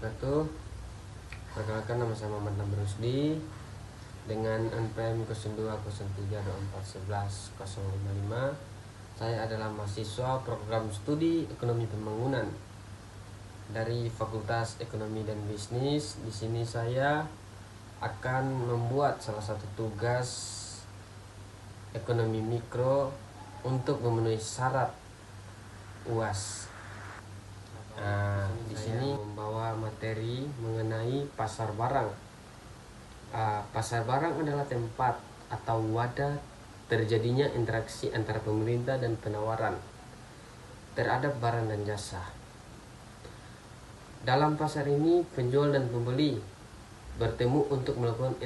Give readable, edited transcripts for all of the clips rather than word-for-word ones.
wabarakatuh. Perkenalkan, nama saya Muhammad Nabil Rusdi dengan NPM 0203241105. Saya adalah mahasiswa program studi Ekonomi Pembangunan dari Fakultas Ekonomi dan Bisnis. Di sini saya akan membuat salah satu tugas ekonomi mikro untuk memenuhi syarat UAS. Di sini membawa materi mengenai pasar barang. Pasar barang adalah tempat atau wadah terjadinya interaksi antara pemerintah dan penawaran terhadap barang dan jasa. Dalam pasar ini, penjual dan pembeli bertemu untuk melakukan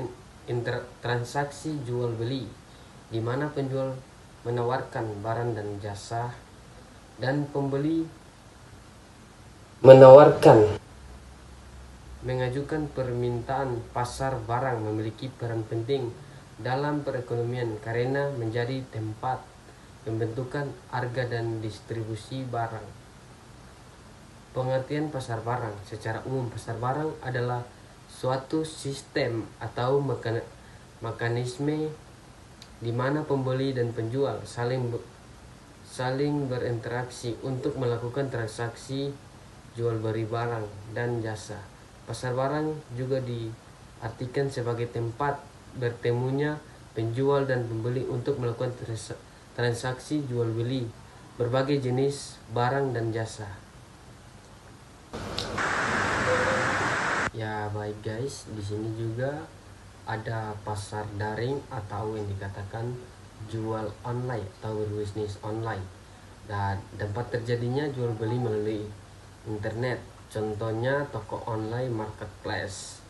transaksi jual beli, di mana penjual menawarkan barang dan jasa dan pembeli mengajukan permintaan. Pasar barang memiliki peran penting dalam perekonomian karena menjadi tempat pembentukan harga dan distribusi barang. Pengertian pasar barang secara umum: pasar barang adalah suatu sistem atau mekanisme di mana pembeli dan penjual saling berinteraksi untuk melakukan transaksi jual beli barang dan jasa. Pasar barang juga diartikan sebagai tempat bertemunya penjual dan pembeli untuk melakukan transaksi jual beli berbagai jenis barang dan jasa. Ya baik guys, di sini juga ada pasar daring atau yang dikatakan jual online atau berbisnis online. Dan tempat terjadinya jual beli melalui internet, contohnya toko online marketplace.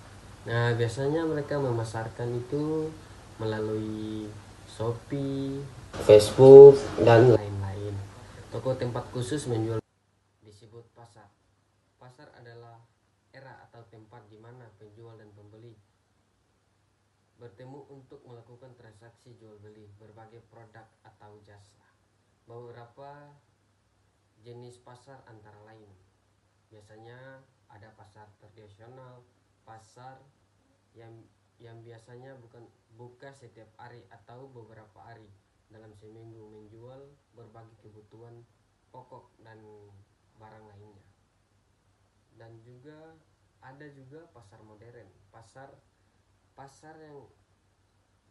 Nah, biasanya mereka memasarkan itu melalui Shopee, Facebook, dan lain-lain. Toko tempat khusus menjual disebut pasar. Pasar adalah era atau tempat di mana penjual dan pembeli bertemu untuk melakukan transaksi jual beli berbagai produk atau jasa. Beberapa jenis pasar antara lain: biasanya ada pasar tradisional, pasar yang biasanya buka setiap hari atau beberapa hari dalam seminggu, menjual berbagai kebutuhan pokok dan barang lainnya. Dan juga ada pasar modern, pasar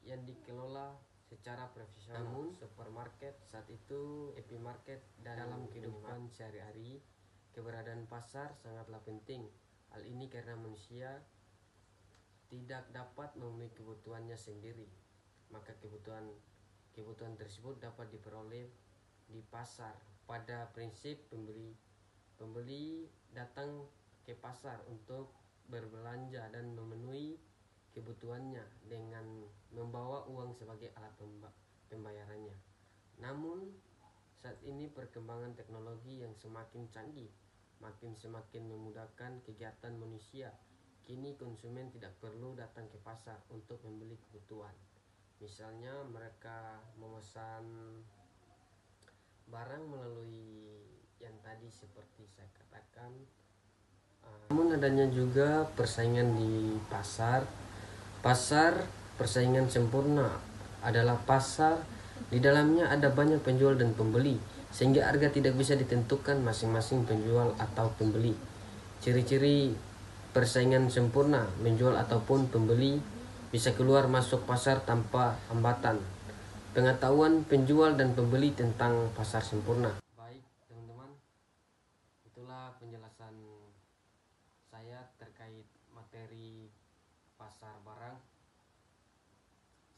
yang dikelola secara profesional, namun supermarket saat itu, epimarket, dan dalam kehidupan sehari-hari keberadaan pasar sangatlah penting. Hal ini karena manusia tidak dapat memenuhi kebutuhannya sendiri, maka kebutuhan tersebut dapat diperoleh di pasar. Pada prinsip, pembeli datang ke pasar untuk berbelanja dan memenuhi kebutuhannya dengan membawa uang sebagai alat pembayarannya. Namun saat ini perkembangan teknologi yang semakin canggih semakin memudahkan kegiatan manusia. Kini konsumen tidak perlu datang ke pasar untuk membeli kebutuhan. Misalnya mereka memesan barang melalui yang tadi seperti saya katakan. Namun adanya juga persaingan di pasar. Persaingan sempurna adalah pasar di dalamnya ada banyak penjual dan pembeli, sehingga harga tidak bisa ditentukan masing-masing penjual atau pembeli. Ciri-ciri persaingan sempurna: menjual ataupun pembeli bisa keluar masuk pasar tanpa hambatan. Pengetahuan penjual dan pembeli tentang pasar sempurna. Baik teman-teman, itulah penjelasan saya terkait materi pasar barang.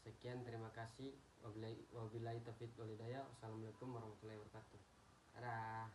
Sekian, terima kasih. Wabillahi taufiq wal hidayah. Wassalamualaikum warahmatullahi wabarakatuh. Dadah.